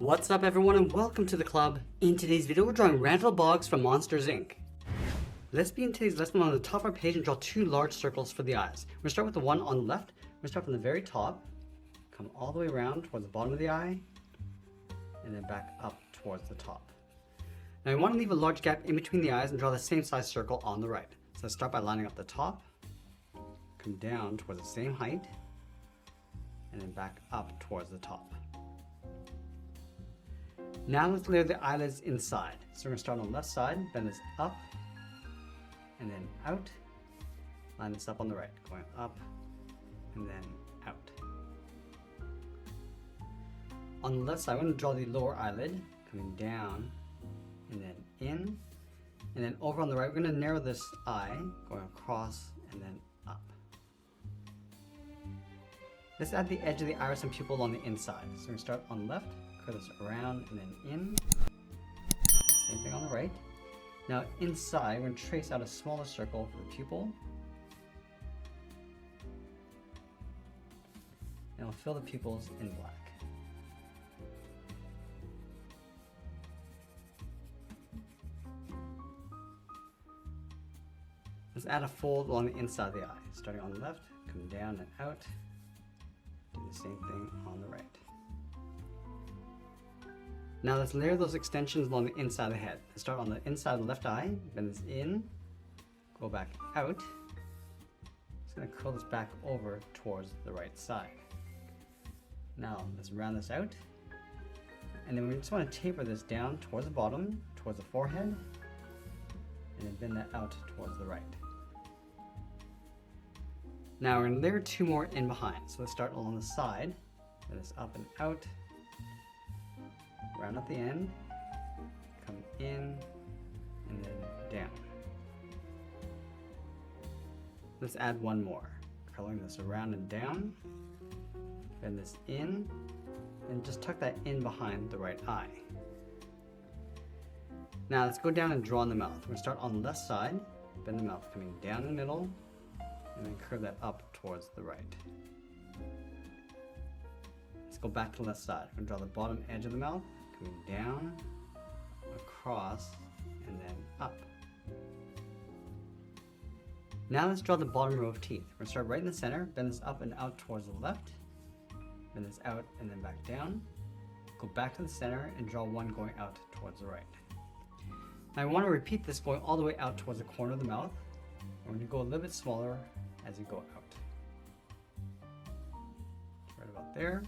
What's up everyone and welcome to the club. In today's video we're drawing Randall Boggs from Monsters Inc. Let's begin today's lesson on the top of our page and draw two large circles for the eyes. We're going to start with the one on the left. We're going to start from the very top, come all the way around towards the bottom of the eye, and then back up towards the top. Now we want to leave a large gap in between the eyes and draw the same size circle on the right. So let's start by lining up the top, come down towards the same height, and then back up towards the top. Now let's layer the eyelids inside. So we're going to start on the left side, bend this up, and then out. Line this up on the right, going up, and then out. On the left side, we're going to draw the lower eyelid, coming down, and then in. And then over on the right, we're going to narrow this eye, going across, and then up. Let's add the edge of the iris and pupil on the inside. So we're going to start on the left, curve this around and then in. Same thing on the right. Now inside, we're going to trace out a smaller circle for the pupil. And we'll fill the pupils in black. Let's add a fold along the inside of the eye. Starting on the left, come down and out. Do the same thing on the right. Now let's layer those extensions along the inside of the head. Let's start on the inside of the left eye, bend this in, go back out. Just going to curl this back over towards the right side. Now let's round this out. And then we just want to taper this down towards the bottom, towards the forehead, and then bend that out towards the right. Now we're going to layer two more in behind. So let's start along the side, bend this up and out. Round at the end, come in, and then down. Let's add one more. Curling this around and down, bend this in, and just tuck that in behind the right eye. Now let's go down and draw in the mouth. We're going to start on the left side, bend the mouth coming down the middle, and then curve that up towards the right. Let's go back to the left side. We're going to draw the bottom edge of the mouth, coming down, across, and then up. Now let's draw the bottom row of teeth. We're going to start right in the center, bend this up and out towards the left, bend this out and then back down, go back to the center and draw one going out towards the right. Now I want to repeat this going all the way out towards the corner of the mouth. We're going to go a little bit smaller as you go out. Right about there.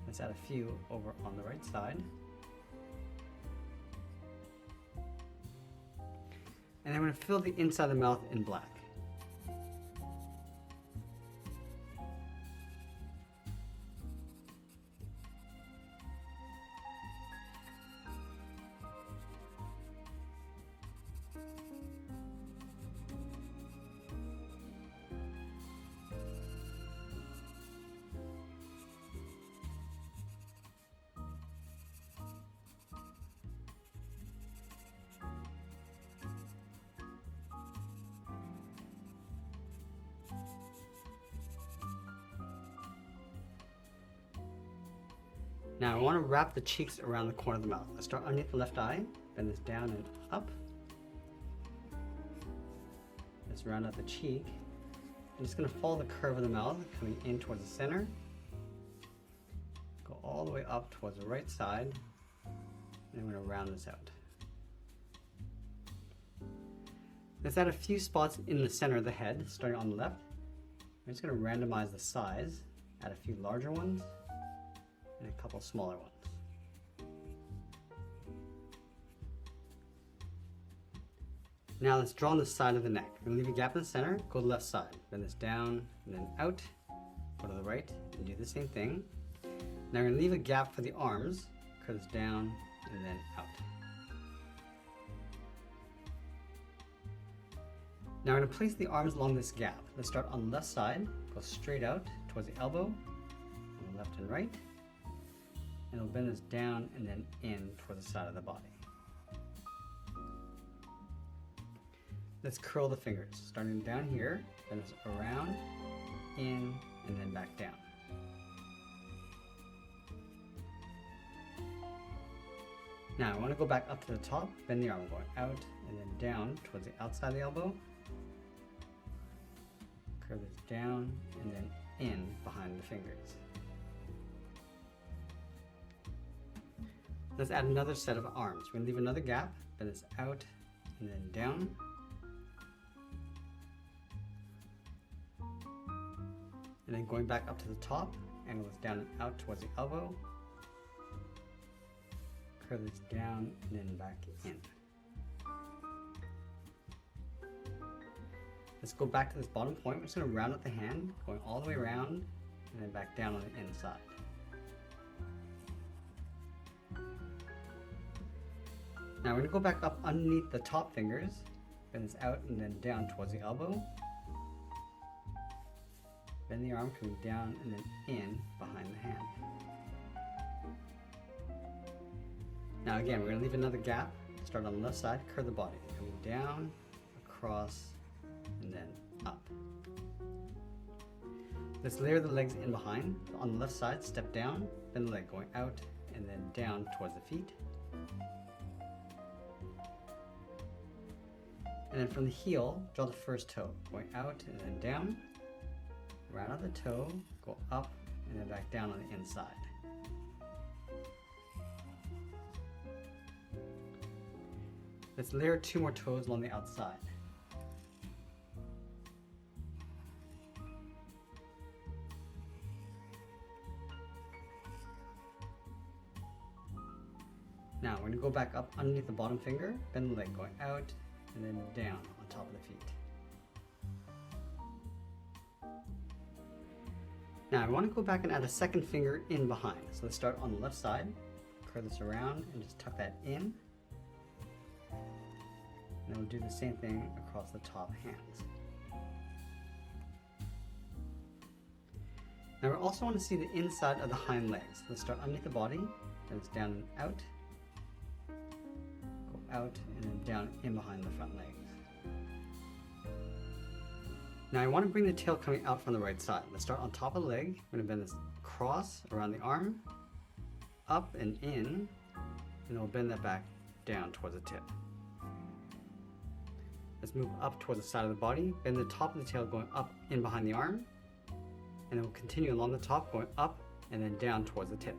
Let's add a few over on the right side. And then we're going to fill the inside of the mouth in black. Now I want to wrap the cheeks around the corner of the mouth. Let's start underneath the left eye, bend this down and up. Let's round out the cheek. I'm just going to follow the curve of the mouth, coming in towards the center. Go all the way up towards the right side, and I'm going to round this out. Let's add a few spots in the center of the head, starting on the left. I'm just going to randomize the size, add a few larger ones, and a couple smaller ones. Now let's draw on the side of the neck. We're going to leave a gap in the center, go to the left side, bend this down and then out, go to the right and do the same thing. Now we're going to leave a gap for the arms, curve this down and then out. Now we're going to place the arms along this gap. Let's start on the left side, go straight out towards the elbow, on the left and right. And we'll bend this down and then in toward the side of the body. Let's curl the fingers, starting down here, bend this around, in, and then back down. Now I want to go back up to the top, bend the arm, going out and then down towards the outside of the elbow. Curve this down and then in behind the fingers. Let's add another set of arms. We're going to leave another gap, bend this out and then down. And then going back up to the top, angle this down and out towards the elbow. Curve this down and then back in. Let's go back to this bottom point. We're just going to round up the hand, going all the way around and then back down on the inside. Now we're going to go back up underneath the top fingers, bend this out and then down towards the elbow. Bend the arm coming down and then in behind the hand. Now again, we're going to leave another gap. Start on the left side, curve the body, coming down, across, and then up. Let's layer the legs in behind. On the left side, step down, bend the leg going out, and then down towards the feet. And then from the heel, draw the first toe, going out and then down. Round out the toe, go up, and then back down on the inside. Let's layer 2 more toes along the outside. Now we're going to go back up underneath the bottom finger, bend the leg going out, and then down on top of the feet. Now I want to go back and add a second finger in behind. So let's start on the left side, curve this around and just tuck that in. And then we'll do the same thing across the top hands. Now we also want to see the inside of the hind legs. Let's start underneath the body, then it's down and out, go out and then down in behind the front legs. Now I want to bring the tail coming out from the right side. Let's start on top of the leg. We're going to bend this across around the arm, up and in, and then we'll bend that back down towards the tip. Let's move up towards the side of the body, bend the top of the tail going up in behind the arm, and then we'll continue along the top going up and then down towards the tip.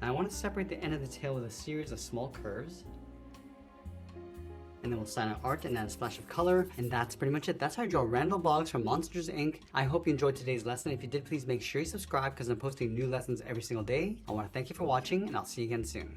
Now I want to separate the end of the tail with a series of small curves. And then we'll sign our art and add a splash of color. And that's pretty much it. That's how I draw Randall Boggs from Monsters, Inc. I hope you enjoyed today's lesson. If you did, please make sure you subscribe because I'm posting new lessons every single day. I want to thank you for watching and I'll see you again soon.